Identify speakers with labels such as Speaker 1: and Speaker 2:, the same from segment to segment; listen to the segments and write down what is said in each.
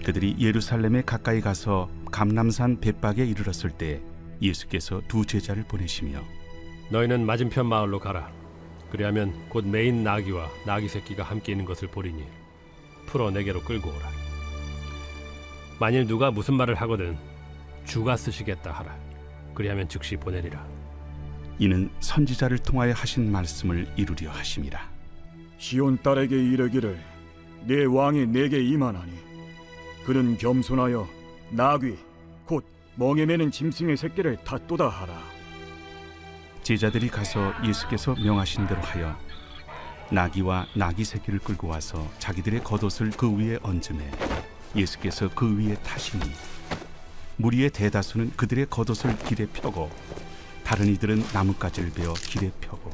Speaker 1: 그들이 예루살렘에 가까이 가서 감람산 벳박에 이르렀을 때 예수께서 두 제자를 보내시며
Speaker 2: 너희는 맞은편 마을로 가라. 그리하면 곧 매인 나귀와 나귀 새끼가 함께 있는 것을 보리니 풀어 내게로 끌고 오라. 만일 누가 무슨 말을 하거든 주가 쓰시겠다 하라. 그리하면 즉시 보내리라.
Speaker 1: 이는 선지자를 통하여 하신 말씀을 이루려 하심이라.
Speaker 3: 시온 딸에게 이르기를 내 왕이 내게 임하나니 그는 겸손하여 나귀 곧 멍에 매는 짐승의 새끼를 닫도다 하라.
Speaker 1: 제자들이 가서 예수께서 명하신 대로 하여 나귀와 나귀 새끼를 끌고 와서 자기들의 겉옷을 그 위에 얹음에 예수께서 그 위에 타시니 무리의 대다수는 그들의 겉옷을 길에 펴고 다른 이들은 나뭇가지를 베어 길에 펴고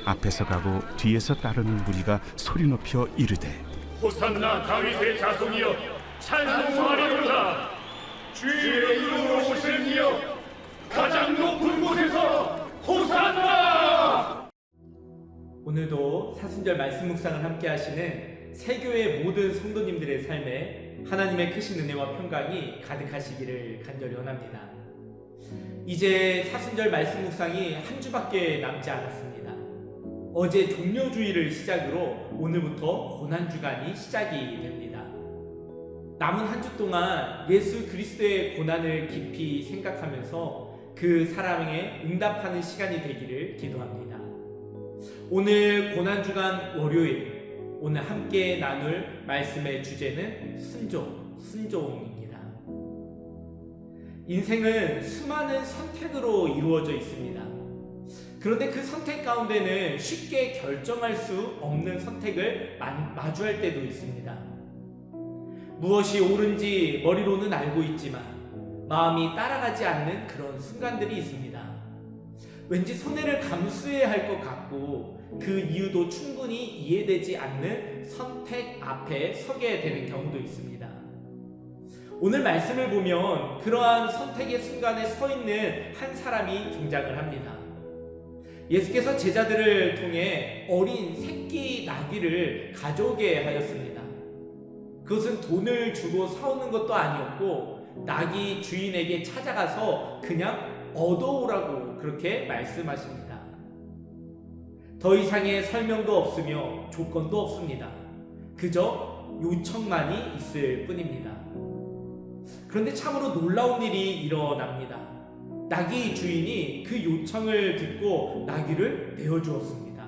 Speaker 1: 앞에서 가고 뒤에서 따르는 무리가 소리 높여 이르되
Speaker 4: 호산나 다윗의 자손이여 찬송하리로다. 주의 이름으로 오시는 이여 가장 높은 곳에서 호산나.
Speaker 5: 오늘도 사순절 말씀 묵상을 함께 하시는 세교의 모든 성도님들의 삶에 하나님의 크신 은혜와 평강이 가득하시기를 간절히 원합니다. 이제 사순절 말씀 묵상이 한 주밖에 남지 않았습니다. 어제 종료주일을 시작으로 오늘부터 고난주간이 시작이 됩니다. 남은 한 주 동안 예수 그리스도의 고난을 깊이 생각하면서 그 사랑에 응답하는 시간이 되기를 기도합니다. 오늘 고난주간 월요일, 오늘 함께 나눌 말씀의 주제는 순종입니다. 인생은 수많은 선택으로 이루어져 있습니다. 그런데 그 선택 가운데는 쉽게 결정할 수 없는 선택을 마주할 때도 있습니다. 무엇이 옳은지 머리로는 알고 있지만 마음이 따라가지 않는 그런 순간들이 있습니다. 왠지 손해를 감수해야 할 것 같고 그 이유도 충분히 이해되지 않는 선택 앞에 서게 되는 경우도 있습니다. 오늘 말씀을 보면 그러한 선택의 순간에 서 있는 한 사람이 등장을 합니다. 예수께서 제자들을 통해 어린 새끼 나귀를 가져오게 하였습니다. 그것은 돈을 주고 사오는 것도 아니었고 나귀 주인에게 찾아가서 그냥 얻어오라고 그렇게 말씀하십니다. 더 이상의 설명도 없으며 조건도 없습니다. 그저 요청만이 있을 뿐입니다. 그런데 참으로 놀라운 일이 일어납니다. 나귀 주인이 그 요청을 듣고 나귀를 내어주었습니다.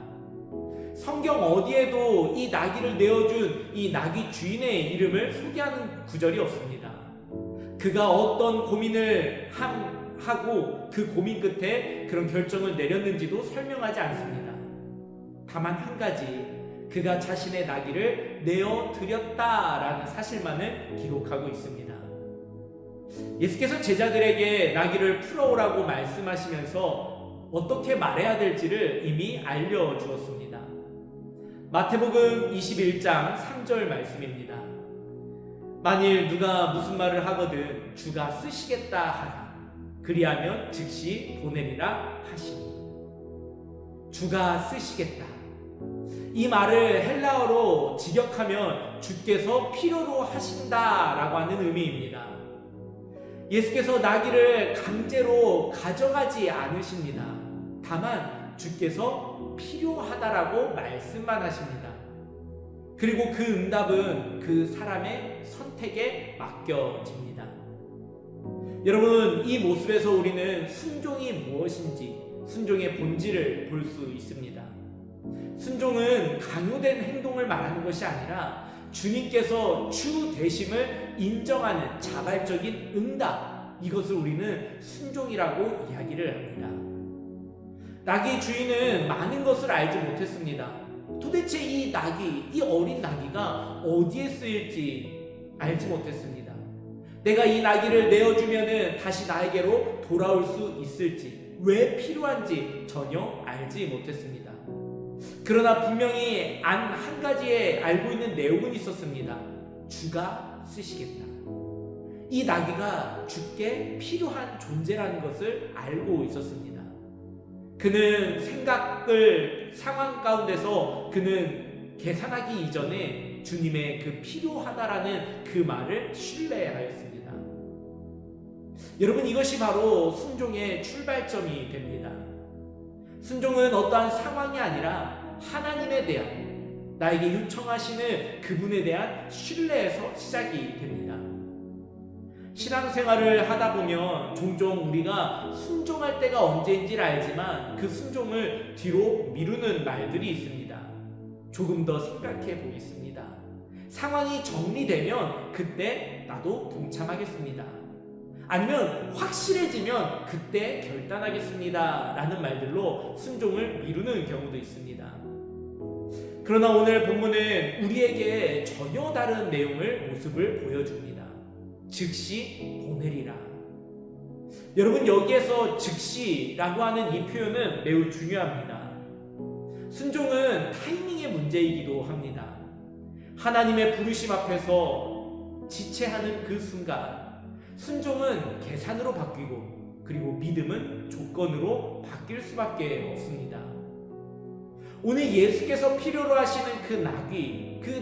Speaker 5: 성경 어디에도 이 나귀를 내어준 이 나귀 주인의 이름을 소개하는 구절이 없습니다. 그가 어떤 고민을 하고 그 고민 끝에 그런 결정을 내렸는지도 설명하지 않습니다. 다만 한 가지, 그가 자신의 나귀를 내어드렸다라는 사실만을 기록하고 있습니다. 예수께서 제자들에게 나귀를 풀어오라고 말씀하시면서 어떻게 말해야 될지를 이미 알려주었습니다. 마태복음 21장 3절 말씀입니다. 만일 누가 무슨 말을 하거든 주가 쓰시겠다 하라. 그리하면 즉시 보내리라 하시니. 주가 쓰시겠다. 이 말을 헬라어로 직역하면 주께서 필요로 하신다라고 하는 의미입니다. 예수께서 나귀를 강제로 가져가지 않으십니다. 다만 주께서 필요하다라고 말씀만 하십니다. 그리고 그 응답은 그 사람의 선택에 맡겨집니다. 여러분, 이 모습에서 우리는 순종이 무엇인지, 순종의 본질을 볼 수 있습니다. 순종은 강요된 행동을 말하는 것이 아니라 주님께서 주 되심을 인정하는 자발적인 응답, 이것을 우리는 순종이라고 이야기를 합니다. 나귀 주인은 많은 것을 알지 못했습니다. 도대체 이 나귀, 이 어린 나귀가 어디에 쓰일지 알지 못했습니다. 내가 이 나귀를 내어주면 다시 나에게로 돌아올 수 있을지, 왜 필요한지 전혀 알지 못했습니다. 그러나 분명히 한 가지에 알고 있는 내용은 있었습니다. 주가 쓰시겠다. 이 나귀가 주께 필요한 존재라는 것을 알고 있었습니다. 그는 상황 가운데서 그는 계산하기 이전에 주님의 그 필요하다라는 그 말을 신뢰하였습니다. 여러분, 이것이 바로 순종의 출발점이 됩니다. 순종은 어떠한 상황이 아니라 하나님에 대한, 나에게 요청하시는 그분에 대한 신뢰에서 시작이 됩니다. 신앙생활을 하다 보면 종종 우리가 순종할 때가 언제인지를 알지만 그 순종을 뒤로 미루는 말들이 있습니다. 조금 더 생각해 보겠습니다. 상황이 정리되면 그때 나도 동참하겠습니다. 아니면 확실해지면 그때 결단하겠습니다 라는 말들로 순종을 미루는 경우도 있습니다. 그러나 오늘 본문은 우리에게 전혀 다른 내용을, 모습을 보여줍니다. 즉시 보내리라. 여러분, 여기에서 즉시라고 하는 이 표현은 매우 중요합니다. 순종은 타이밍의 문제이기도 합니다. 하나님의 부르심 앞에서 지체하는 그 순간 순종은 계산으로 바뀌고, 그리고 믿음은 조건으로 바뀔 수밖에 없습니다. 오늘 예수께서 필요로 하시는 그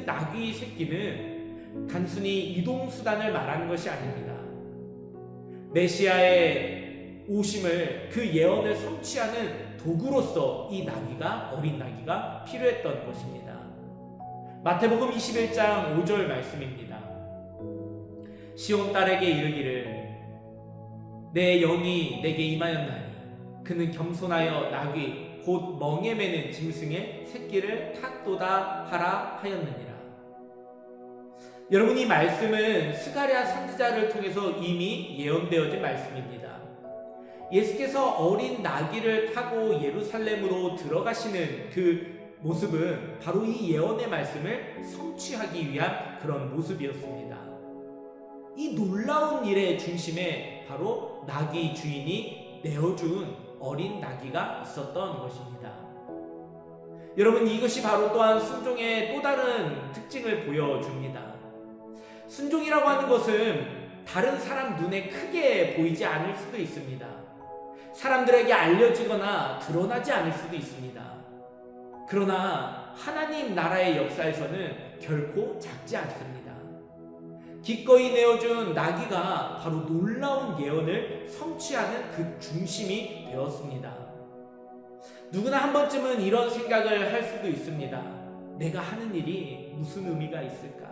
Speaker 5: 나귀 새끼는 단순히 이동수단을 말하는 것이 아닙니다. 메시아의 오심을, 그 예언을 성취하는 도구로서 이 어린 나귀가 필요했던 것입니다. 마태복음 21장 5절 말씀입니다. 시온 딸에게 이르기를 내 영이 내게 임하였나니 그는 겸손하여 나귀 곧 멍에 매는 짐승의 새끼를 탔도다 하라 하였느니라. 여러분, 이 말씀은 스가랴 선지자를 통해서 이미 예언되어진 말씀입니다. 예수께서 어린 나귀를 타고 예루살렘으로 들어가시는 그 모습은 바로 이 예언의 말씀을 성취하기 위한 그런 모습이었습니다. 이 놀라운 일의 중심에 바로 나귀 주인이 내어준 어린 나귀가 있었던 것입니다. 여러분, 이것이 바로 또한 순종의 또 다른 특징을 보여줍니다. 순종이라고 하는 것은 다른 사람 눈에 크게 보이지 않을 수도 있습니다. 사람들에게 알려지거나 드러나지 않을 수도 있습니다. 그러나 하나님 나라의 역사에서는 결코 작지 않습니다. 기꺼이 내어준 나귀가 바로 놀라운 예언을 성취하는 그 중심이 되었습니다. 누구나 한 번쯤은 이런 생각을 할 수도 있습니다. 내가 하는 일이 무슨 의미가 있을까?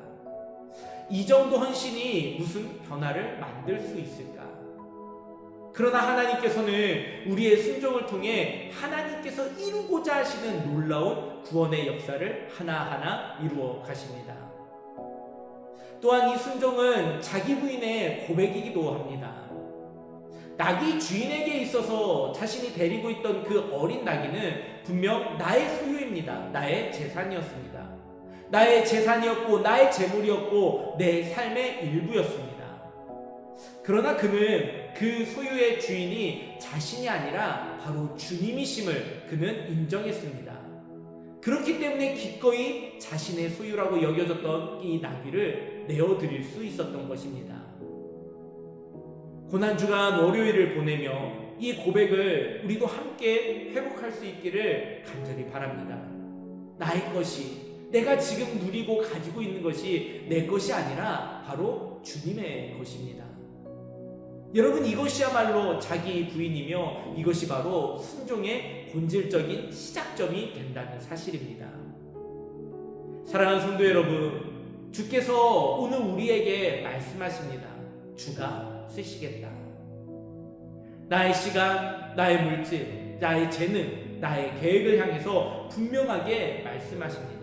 Speaker 5: 이 정도 헌신이 무슨 변화를 만들 수 있을까? 그러나 하나님께서는 우리의 순종을 통해 하나님께서 이루고자 하시는 놀라운 구원의 역사를 하나하나 이루어 가십니다. 또한 이 순종은 자기 부인의 고백이기도 합니다. 나귀 주인에게 있어서 자신이 데리고 있던 그 어린 나귀는 분명 나의 소유입니다. 나의 재산이었습니다. 나의 재산이었고 나의 재물이었고 내 삶의 일부였습니다. 그러나 그는 그 소유의 주인이 자신이 아니라 바로 주님이심을 그는 인정했습니다. 그렇기 때문에 기꺼이 자신의 소유라고 여겨졌던 이 나귀를 내어드릴 수 있었던 것입니다. 고난주간 월요일을 보내며 이 고백을 우리도 함께 회복할 수 있기를 간절히 바랍니다. 나의 것이, 내가 지금 누리고 가지고 있는 것이 내 것이 아니라 바로 주님의 것입니다. 여러분, 이것이야말로 자기 부인이며 이것이 바로 순종의 본질적인 시작점이 된다는 사실입니다. 사랑하는 성도 여러분, 주께서 오늘 우리에게 말씀하십니다. 주가 쓰시겠다. 나의 시간, 나의 물질, 나의 재능, 나의 계획을 향해서 분명하게 말씀하십니다.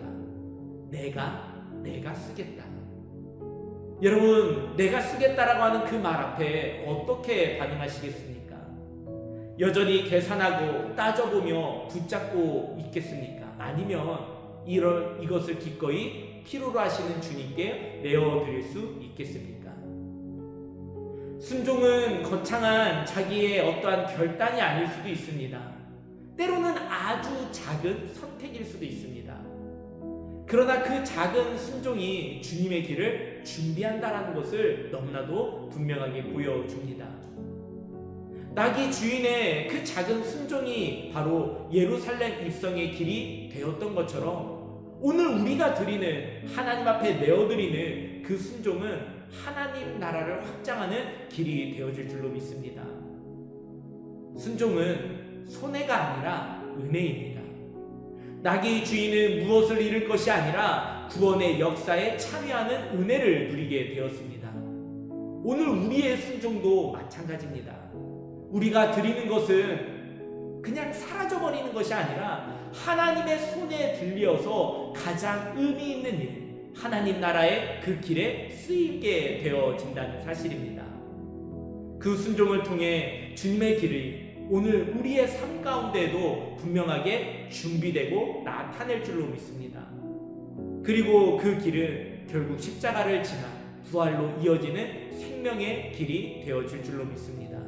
Speaker 5: 내가 쓰겠다. 여러분, 내가 쓰겠다라고 하는 그 말 앞에 어떻게 반응하시겠습니까? 여전히 계산하고 따져보며 붙잡고 있겠습니까? 아니면 이것을 기꺼이 필요로 하시는 주님께 내어드릴 수 있겠습니까? 순종은 거창한 자기의 어떠한 결단이 아닐 수도 있습니다. 때로는 아주 작은 선택일 수도 있습니다. 그러나 그 작은 순종이 주님의 길을 준비한다라는 것을 너무나도 분명하게 보여줍니다. 나귀 주인의 그 작은 순종이 바로 예루살렘 입성의 길이 되었던 것처럼 오늘 우리가 드리는 하나님 앞에 내어드리는 그 순종은 하나님 나라를 확장하는 길이 되어질 줄로 믿습니다. 순종은 손해가 아니라 은혜입니다. 나귀의 주인은 무엇을 잃을 것이 아니라 구원의 역사에 참여하는 은혜를 누리게 되었습니다. 오늘 우리의 순종도 마찬가지입니다. 우리가 드리는 것은 그냥 사라져버리는 것이 아니라 하나님의 손에 들려서 가장 의미 있는 일, 하나님 나라의 그 길에 쓰이게 되어진다는 사실입니다. 그 순종을 통해 주님의 길이 오늘 우리의 삶 가운데도 분명하게 준비되고 나타낼 줄로 믿습니다. 그리고 그 길은 결국 십자가를 지나 부활로 이어지는 생명의 길이 되어질 줄로 믿습니다.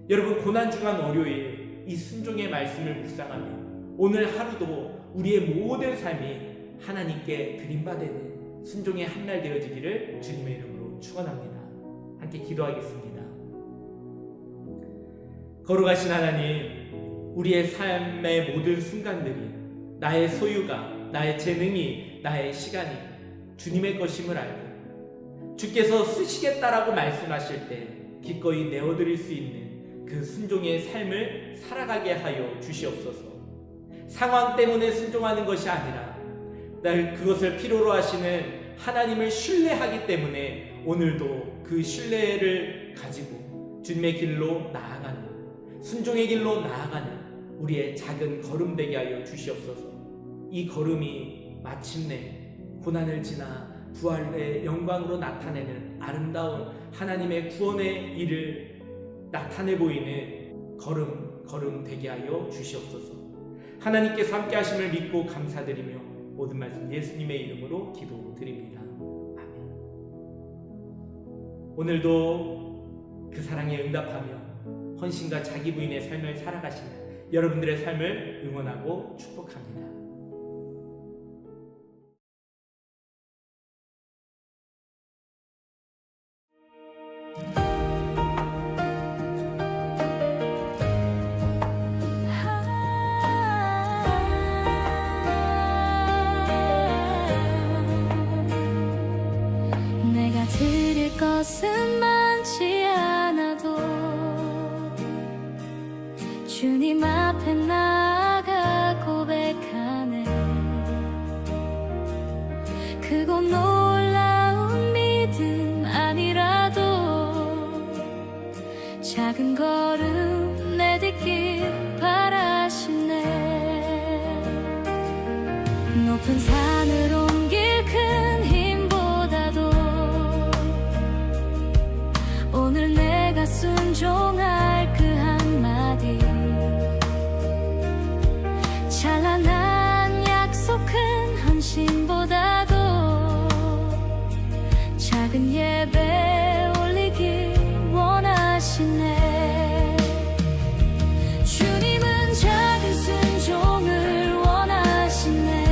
Speaker 5: 여러분, 고난주간 월요일 이 순종의 말씀을 묵상하며 오늘 하루도 우리의 모든 삶이 하나님께 드림받는 순종의 한 날 되어지기를 주님의 이름으로 축원합니다. 함께 기도하겠습니다. 거룩하신 하나님, 우리의 삶의 모든 순간들이 나의 소유가, 나의 재능이, 나의 시간이 주님의 것임을 알고 주께서 쓰시겠다라고 말씀하실 때 기꺼이 내어드릴 수 있는 그 순종의 삶을 살아가게 하여 주시옵소서. 상황 때문에 순종하는 것이 아니라 날 그것을 필요로 하시는 하나님을 신뢰하기 때문에 오늘도 그 신뢰를 가지고 주님의 길로 나아가는, 순종의 길로 나아가는 우리의 작은 걸음 되게 하여 주시옵소서. 이 걸음이 마침내 고난을 지나 부활의 영광으로 나타내는 아름다운 하나님의 구원의 일을 나타내 보이는 걸음 되게 하여 주시옵소서. 하나님께서 함께 하심을 믿고 감사드리며 모든 말씀 예수님의 이름으로 기도드립니다. 아멘. 오늘도 그 사랑에 응답하며 헌신과 자기 부인의 삶을 살아가시는 여러분들의 삶을 응원하고 축복합니다.
Speaker 6: 내가 드릴 것은 많지 않아도 주님 앞에 나아가 고백하네. 크고 놀라운 믿음 아니라도 작은 걸음 내딛길 바라시네. 높은 산을 옮길 큰 힘보다도 오늘 내가 순종할 그 한마디, 찬란한 약속 큰 헌신보다도 작은 예배 올리길 원하시네. 주님은 작은 순종을 원하시네.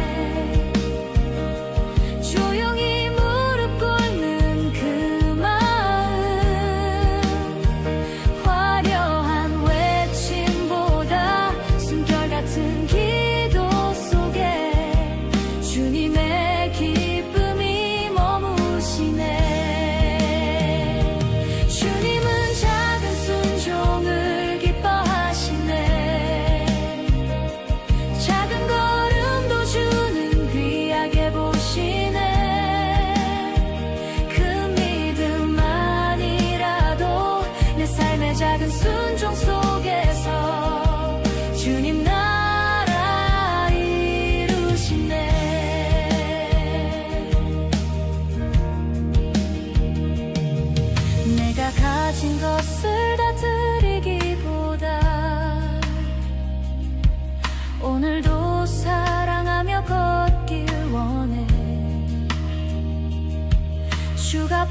Speaker 6: 조용히 무릎 꿇는 그 마음, 화려한 외침보다 숨결 같은 기도 속에 주님의 기쁨이 머무시네. 주님은 작은 순종을 기뻐하시네. 작은 걸음도 주는 귀하게 보시네. 그 믿음만이라도 내 삶의 작은 순종 속에서 주님 나라 이루시네. 내가 가진 것을 다 드리기보다 오늘도 사랑하며 걷길 원해. 주가